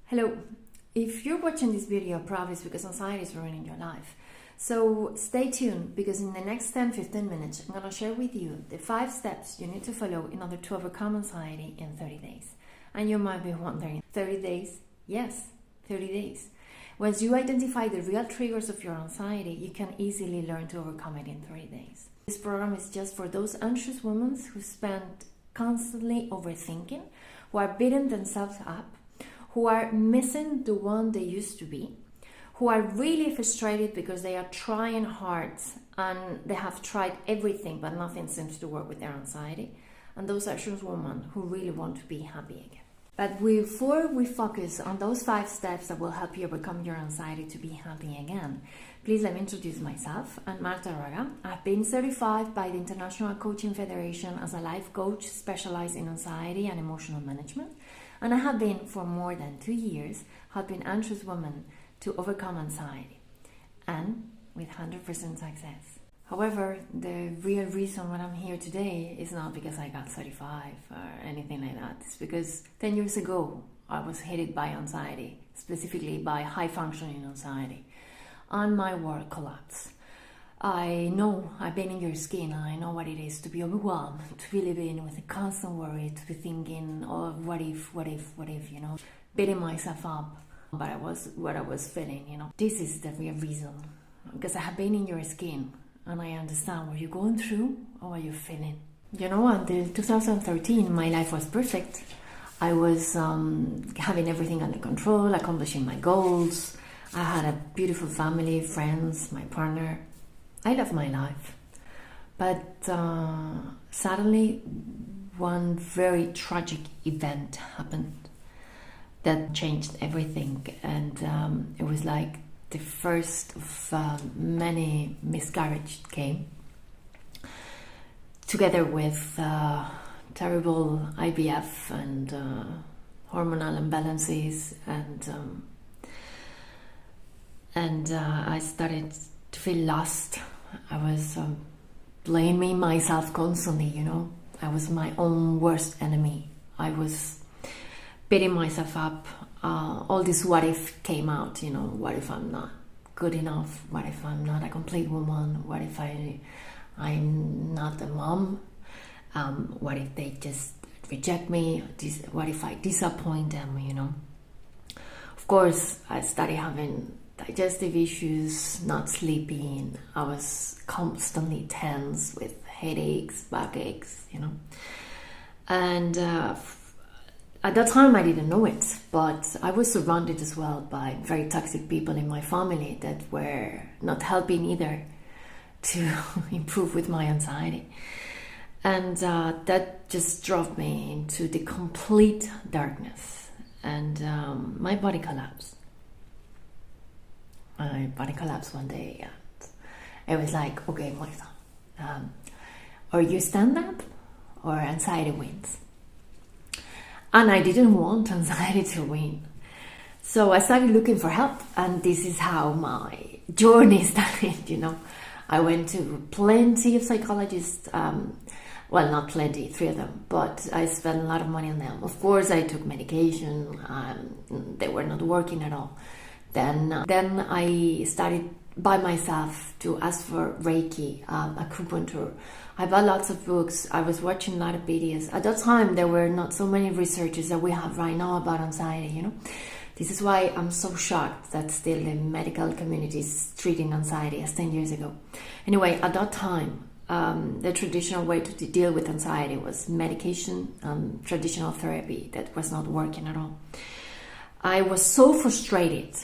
Hello. If you're watching this video, probably it's because anxiety is ruining your life. So stay tuned, because in the next 10-15 minutes, I'm going to share with you the 5 steps you need to follow in order to overcome anxiety in 30 days. And you might be wondering, 30 days? Yes, 30 days. Once you identify the real triggers of your anxiety, you can easily learn to overcome it in 30 days. This program is just for those anxious women who spend constantly overthinking, who are beating themselves up, who are missing the one they used to be, who are really frustrated because they are trying hard and they have tried everything but nothing seems to work with their anxiety, and those anxious women who really want to be happy again. But before we focus on those 5 steps that will help you overcome your anxiety to be happy again, please let me introduce myself. I'm Marta Raga. I've been certified by the International Coaching Federation as a life coach specialized in anxiety and emotional management. And I have been for more than 2 years helping anxious women to overcome anxiety, and with 100% success. However, the real reason why I'm here today is not because I got certified or anything like that. It's because 10 years ago I was hit by anxiety, specifically by high functioning anxiety, and my world collapsed. I know, I've been in your skin, and I know what it is to be overwhelmed, to be living with a constant worry, to be thinking, oh, what if, beating myself up. But what I was feeling, This is the real reason, because I have been in your skin, and I understand what you're going through or what you're feeling. Until 2013, my life was perfect. I was having everything under control, accomplishing my goals. I had a beautiful family, friends, my partner. I love my life, but suddenly one very tragic event happened that changed everything, and it was like the first of many miscarriages came, together with terrible IVF and hormonal imbalances, and I started to feel lost. I was blaming myself constantly, I was my own worst enemy. I was beating myself up. All this what if came out, what if I'm not good enough? What if I'm not a complete woman? What if I'm not a mom? What if they just reject me? What if I disappoint them, Of course, I started having digestive issues, not sleeping. I was constantly tense with headaches, backaches, And at that time I didn't know it, but I was surrounded as well by very toxic people in my family that were not helping either to improve with my anxiety. And that just drove me into the complete darkness, and my body collapsed. My body collapsed one day, and it was like, okay, Marta, or you stand up or anxiety wins. And I didn't want anxiety to win. So I started looking for help, and this is how my journey started, I went to plenty of psychologists, well, not plenty, 3 of them, but I spent a lot of money on them. Of course, I took medication, they were not working at all. Then I started by myself to ask for Reiki, acupuncture. I bought lots of books. I was watching a lot of videos. At that time, there were not so many researches that we have right now about anxiety, This is why I'm so shocked that still the medical community is treating anxiety as 10 years ago. Anyway, at that time, the traditional way to deal with anxiety was medication and traditional therapy that was not working at all. I was so frustrated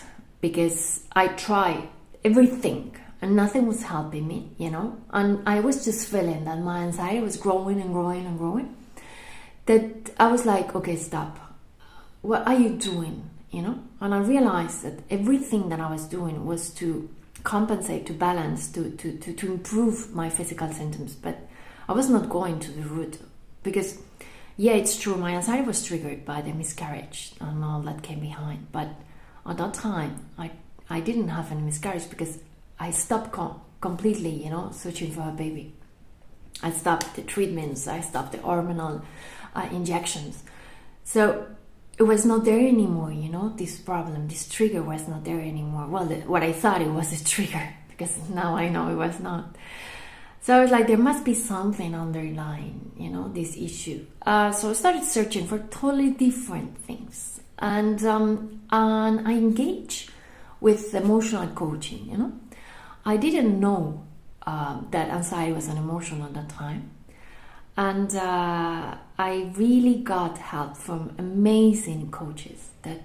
because I tried everything and nothing was helping me, and I was just feeling that my anxiety was growing and growing and growing, that I was like, okay, stop. What are you doing, And I realized that everything that I was doing was to compensate, to balance, to improve my physical symptoms, but I was not going to the root, because yeah, it's true, my anxiety was triggered by the miscarriage and all that came behind, but at that time I didn't have any miscarriage because I stopped completely, searching for a baby. I stopped the treatments, I stopped the hormonal injections. So it was not there anymore, this problem, this trigger was not there anymore. Well, what I thought it was a trigger, because now I know it was not. So I was like, there must be something underlying, this issue. So I started searching for totally different things. And I engaged with emotional coaching, I didn't know that anxiety was an emotion at that time. And I really got help from amazing coaches that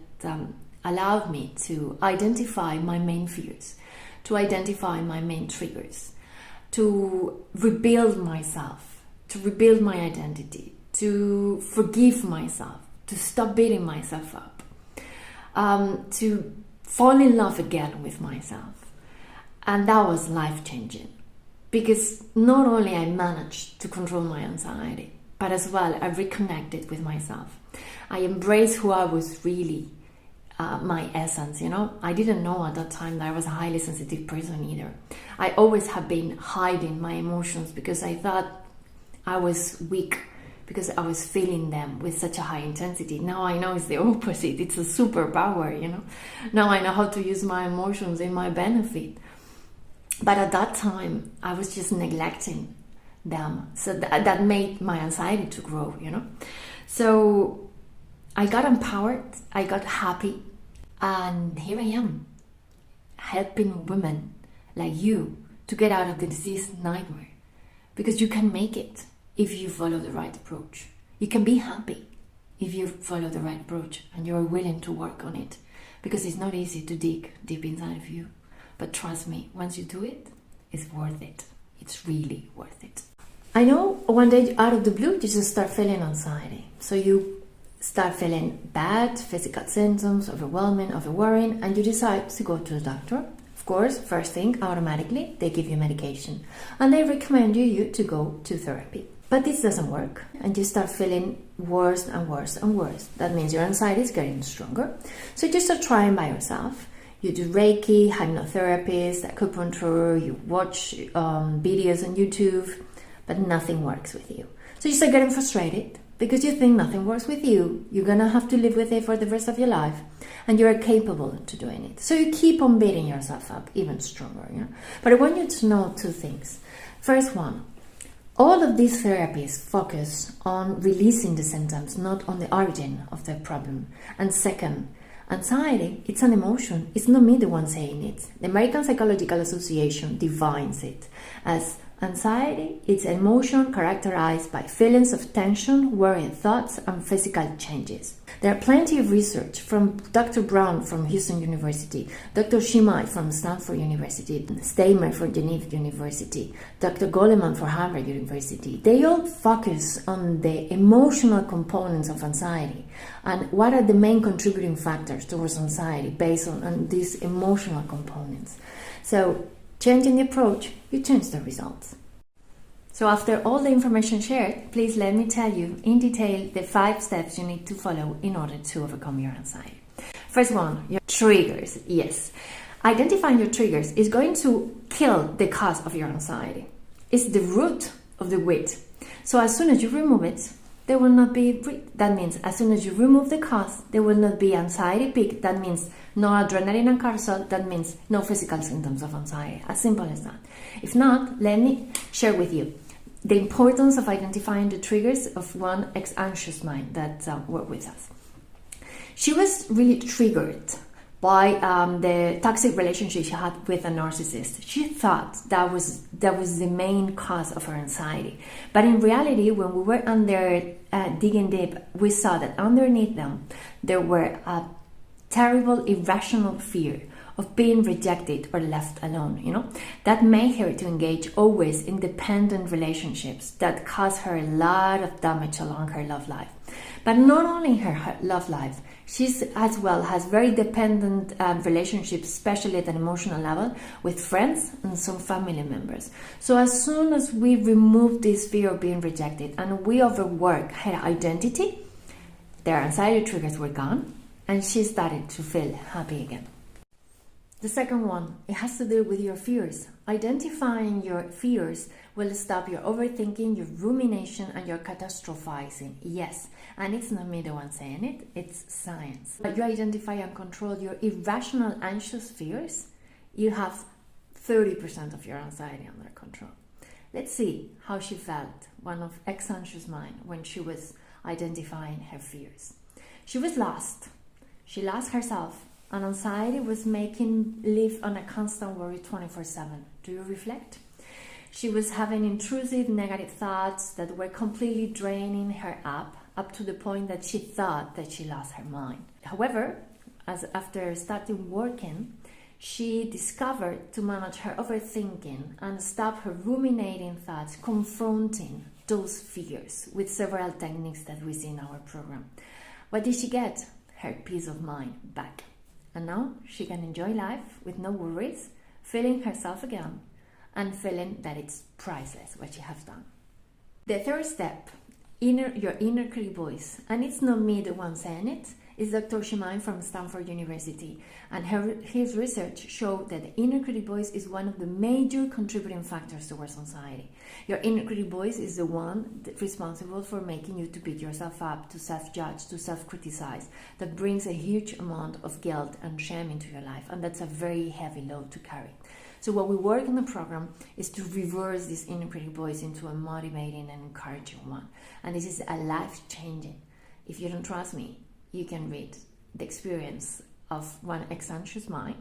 allowed me to identify my main fears, to identify my main triggers, to rebuild myself, to rebuild my identity, to forgive myself, to stop beating myself up, to fall in love again with myself. And that was life-changing. Because not only I managed to control my anxiety, but as well I reconnected with myself. I embraced who I was really, my essence, I didn't know at that time that I was a highly sensitive person either. I always have been hiding my emotions because I thought I was weak, because I was feeling them with such a high intensity. Now I know it's the opposite. It's a superpower, Now I know how to use my emotions in my benefit. But at that time, I was just neglecting them. So that made my anxiety to grow, So I got empowered, I got happy, and here I am, helping women like you to get out of the disease nightmare. Because you can make it if you follow the right approach. You can be happy if you follow the right approach and you're willing to work on it. Because it's not easy to dig deep inside of you. But trust me, once you do it, it's worth it. It's really worth it. I know one day out of the blue, you just start feeling anxiety. So you start feeling bad, physical symptoms, overwhelming, overworrying, and you decide to go to the doctor. Of course, first thing, automatically, they give you medication. And they recommend you to go to therapy. But this doesn't work, and you start feeling worse and worse and worse. That means your anxiety is getting stronger. So you start trying by yourself. You do Reiki, hypnotherapist, acupuncture, you watch videos on YouTube, but nothing works with you. So you start getting frustrated because you think nothing works with you. You're going to have to live with it for the rest of your life, and you're capable to doing it. So you keep on beating yourself up even stronger. But I want you to know two things. First one, all of these therapies focus on releasing the symptoms, not on the origin of the problem. And second, anxiety, it's an emotion. It's not me the one saying it. The American Psychological Association defines it as anxiety. It's an emotion characterized by feelings of tension, worrying thoughts, and physical changes. There are plenty of research from Dr. Brown from Houston University, Dr. Shimai from Stanford University, Stamer from Geneva University, Dr. Goleman for Harvard University. They all focus on the emotional components of anxiety and what are the main contributing factors towards anxiety based on these emotional components. So, changing the approach, you change the results. So after all the information shared, please let me tell you in detail the 5 steps you need to follow in order to overcome your anxiety. First one, your triggers. Yes. Identifying your triggers is going to kill the cause of your anxiety. It's the root of the weed. So as soon as you remove it, there will not be, that means as soon as you remove the cause, there will not be anxiety peak. That means no adrenaline and cortisol. That means no physical symptoms of anxiety. As simple as that. If not, let me share with you the importance of identifying the triggers of one ex-anxious mind that worked with us. She was really triggered by the toxic relationship she had with a narcissist. She thought that was the main cause of her anxiety. But in reality, when we were under digging deep, we saw that underneath them, there were a terrible, irrational fear of being rejected or left alone, That made her to engage always in dependent relationships that caused her a lot of damage along her love life. But not only in her love life, she as well has very dependent relationships, especially at an emotional level, with friends and some family members. So as soon as we remove this fear of being rejected and we overwork her identity, their anxiety triggers were gone and she started to feel happy again. The second one, it has to do with your fears. Identifying your fears will stop your overthinking, your rumination, and your catastrophizing. Yes, and it's not me the one saying it, it's science. But you identify and control your irrational anxious fears, you have 30% of your anxiety under control. Let's see how she felt, one of ex-anxious mind, when she was identifying her fears. She was lost. She lost herself, and anxiety was making live on a constant worry 24/7. Do you reflect? She was having intrusive negative thoughts that were completely draining her up to the point that she thought that she lost her mind. However, after starting working, she discovered to manage her overthinking and stop her ruminating thoughts, confronting those fears with several techniques that we see in our program. What did she get? Her peace of mind back. And now she can enjoy life with no worries, feeling herself again, and feeling that it's priceless what she has done. The third step, your inner critic voice, and it's not me the one saying it, it's Dr. Shimai from Stanford University, and his research showed that the inner critic voice is one of the major contributing factors towards anxiety. Your inner critic voice is the one responsible for making you to beat yourself up, to self-judge, to self-criticize. That brings a huge amount of guilt and shame into your life, and that's a very heavy load to carry. So what we work in the program is to reverse this inner critic voice into a motivating and encouraging one. And this is a life-changing. If you don't trust me, you can read the experience of one ex-anxious mind,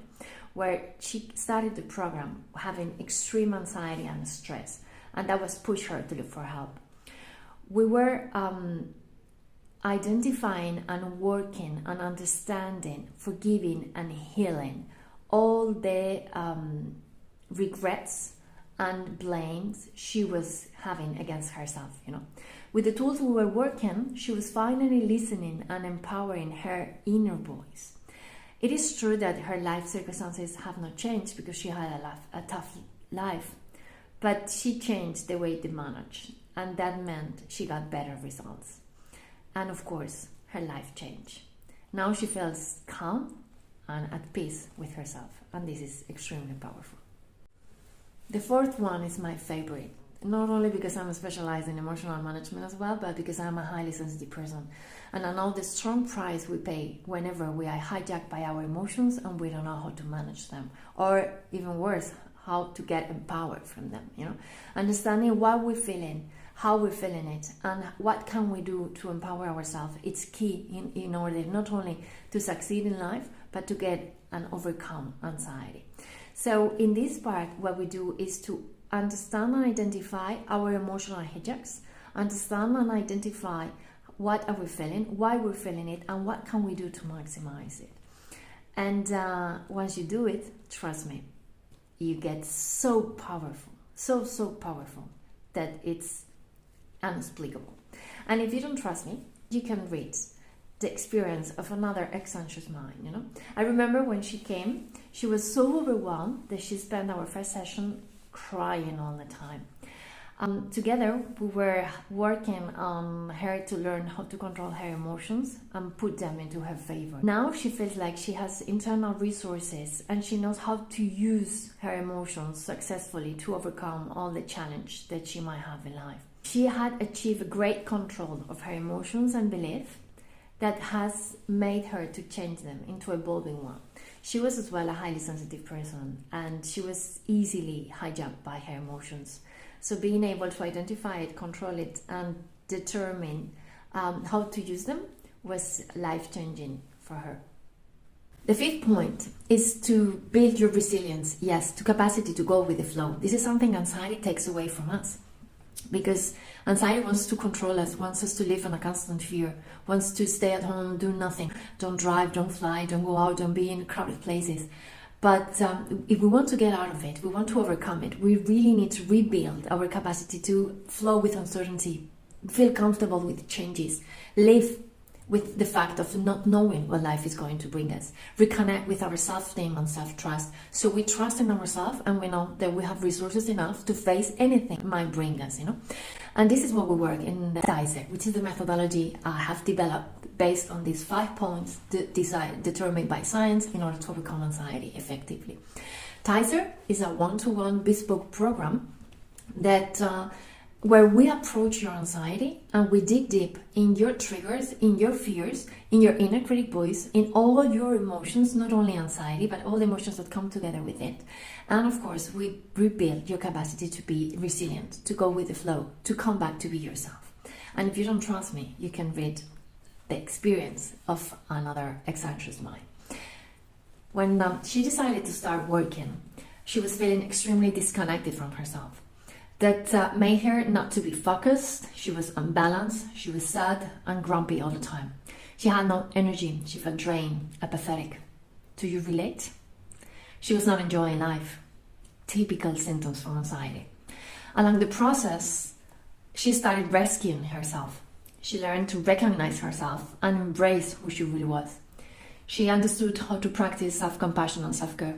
where she started the program having extreme anxiety and stress, and that was push her to look for help. We were identifying and working and understanding, forgiving and healing all the regrets and blames she was having against herself, With the tools we were working, she was finally listening and empowering her inner voice. It is true that her life circumstances have not changed because she had a tough life, but she changed the way they managed, and that meant she got better results. And of course, her life changed. Now she feels calm and at peace with herself, and this is extremely powerful. The fourth one is my favorite, not only because I'm specialized in emotional management as well, but because I'm a highly sensitive person. And I know the strong price we pay whenever we are hijacked by our emotions and we don't know how to manage them. Or even worse, how to get empowered from them, Understanding what we're feeling, how we're feeling it, and what can we do to empower ourselves. It's key in order not only to succeed in life, but to get and overcome anxiety. So in this part, what we do is to understand and identify our emotional hijacks, understand and identify what are we feeling, why we're feeling it, and what can we do to maximize it. And once you do it, trust me, you get so powerful, so powerful that it's inexplicable. And if you don't trust me, you can read the experience of another ex-anxious mind, I remember when she came, she was so overwhelmed that she spent our first session crying all the time. Together, we were working on her to learn how to control her emotions and put them into her favor. Now she feels like she has internal resources and she knows how to use her emotions successfully to overcome all the challenge that she might have in life. She had achieved great control of her emotions and belief that has made her to change them into an evolving one. She was as well a highly sensitive person, and she was easily hijacked by her emotions. So being able to identify it, control it, and determine how to use them was life-changing for her. The fifth point is to build your resilience, yes, to capacity to go with the flow. This is something anxiety takes away from us. Because anxiety wants to control us, wants us to live in a constant fear, wants to stay at home, do nothing, don't drive, don't fly, don't go out, don't be in crowded places. But if we want to get out of it, we want to overcome it, we really need to rebuild our capacity to flow with uncertainty, feel comfortable with changes, live with the fact of not knowing what life is going to bring us. Reconnect with our self-esteem and self-trust. So we trust in ourselves and we know that we have resources enough to face anything it might bring us, And this is what we work in the Tizer, which is the methodology I have developed based on these 5 points determined by science in order to overcome anxiety effectively. Tizer is a one-to-one bespoke program that where we approach your anxiety and we dig deep in your triggers, in your fears, in your inner critic voice, in all your emotions, not only anxiety, but all the emotions that come together with it. And of course, we rebuild your capacity to be resilient, to go with the flow, to come back to be yourself. And if you don't trust me, you can read the experience of another eccentric mind. When she decided to start working, she was feeling extremely disconnected from herself. That made her not to be focused. She was unbalanced, she was sad and grumpy all the time. She had no energy, she felt drained, apathetic. Do you relate? She was not enjoying life. Typical symptoms from anxiety. Along the process, she started rescuing herself. She learned to recognize herself and embrace who she really was. She understood how to practice self-compassion and self-care.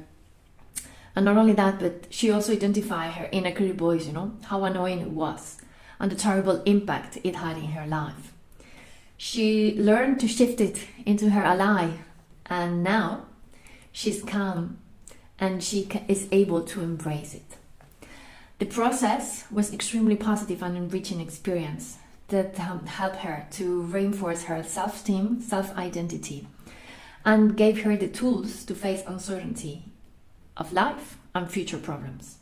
And not only that, but she also identified her inner critic voice, how annoying it was, and the terrible impact it had in her life. She learned to shift it into her ally, and now she's calm and she is able to embrace it. The process was extremely positive and enriching experience that helped her to reinforce her self-esteem, self-identity, and gave her the tools to face uncertainty of life and future problems.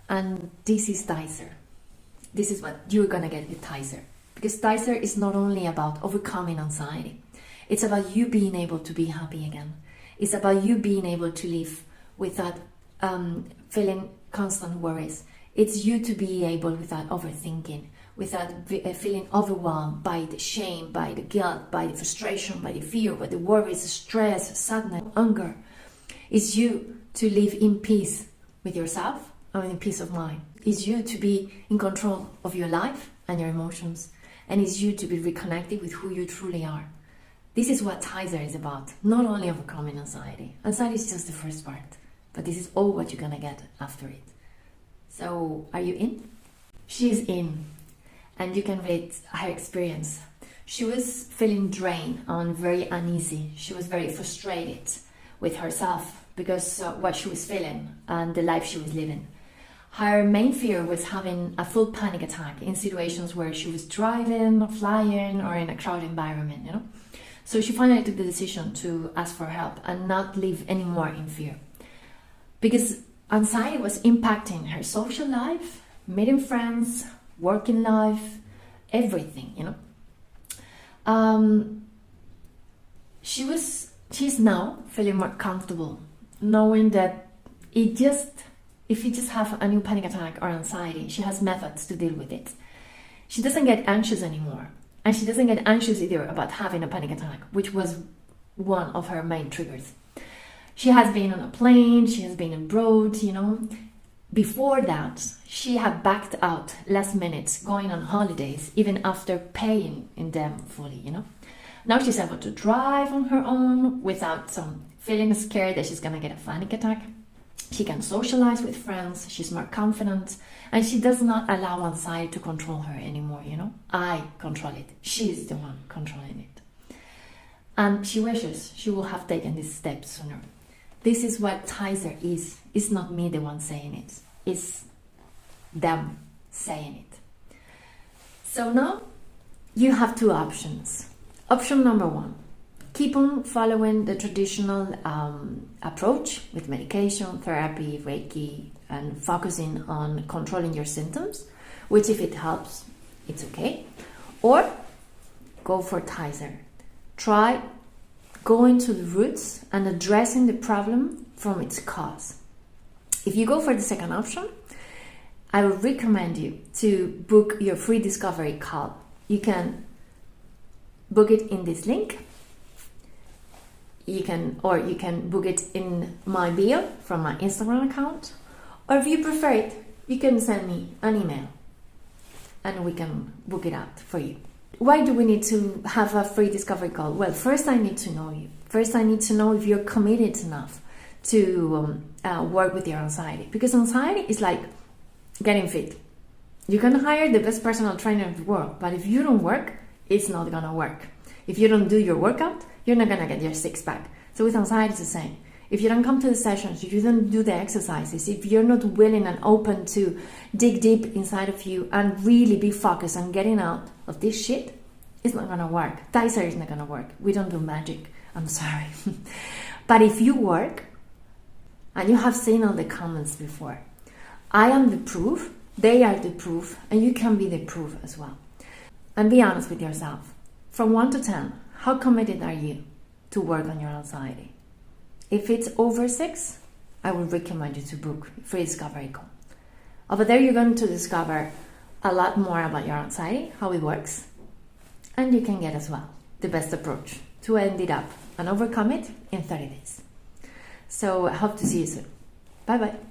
And this is Tizer. This is what you're gonna get with Tizer. Because Tizer is not only about overcoming anxiety, it's about you being able to be happy again. It's about you being able to live without feeling constant worries. It's you to be able, without overthinking, without feeling overwhelmed by the shame, by the guilt, by the frustration, by the fear, by the worries, stress, sadness, anger. It's you to live in peace with yourself and in peace of mind. It's you to be in control of your life and your emotions. And it's you to be reconnected with who you truly are. This is what Tizer is about, not only overcoming anxiety. Anxiety is just the first part, but this is all what you're gonna get after it. So, are you in? She is in, and you can read her experience. She was feeling drained and very uneasy. She was very frustrated with herself because what she was feeling and the life she was living. Her main fear was having a full panic attack in situations where she was driving or flying or in a crowded environment, So she finally took the decision to ask for help and not live anymore in fear. Because anxiety was impacting her social life, meeting friends, working life, everything, She's now feeling more comfortable, knowing that if you just have a new panic attack or anxiety, she has methods to deal with it. She doesn't get anxious anymore. And she doesn't get anxious either about having a panic attack, which was one of her main triggers. She has been on a plane, she has been abroad, Before that, she had backed out last minute going on holidays, even after paying in them fully, Now she's able to drive on her own without feeling scared that she's gonna get a panic attack. She can socialize with friends, she's more confident, and she does not allow anxiety to control her anymore, I control it. She's the one controlling it. And she wishes she would have taken this step sooner. This is what Tizer is. It's not me the one saying it. It's them saying it. So now you have 2 options. Option number 1, keep on following the traditional approach with medication, therapy, Reiki, and focusing on controlling your symptoms, which if it helps, it's okay. Or go for Tizer. Try going to the roots and addressing the problem from its cause. If you go for the second option, I would recommend you to book your free discovery call. You can book it in this link. You can book it in my bio from my Instagram account, or if you prefer it, you can send me an email and we can book it out for you. why do we need to have a free discovery call? Well, first I need to know you. First I need to know if you're committed enough to work with your anxiety. Because anxiety is like getting fit. You can hire the best personal trainer in the world, but if you don't work, it's not gonna work. If you don't do your workout, you're not gonna get your six-pack. So with anxiety, it's the same. If you don't come to the sessions, if you don't do the exercises, if you're not willing and open to dig deep inside of you and really be focused on getting out of this shit, it's not gonna work. Tizer is not gonna work. We don't do magic. I'm sorry. But if you work, and you have seen all the comments before, I am the proof, they are the proof, and you can be the proof as well. And be honest with yourself. From 1 to 10, how committed are you to work on your anxiety? If it's over 6, I would recommend you to book a free discovery call. Over there, you're going to discover a lot more about your anxiety, how it works, and you can get as well the best approach to end it up and overcome it in 30 days. So I hope to see you soon. Bye bye.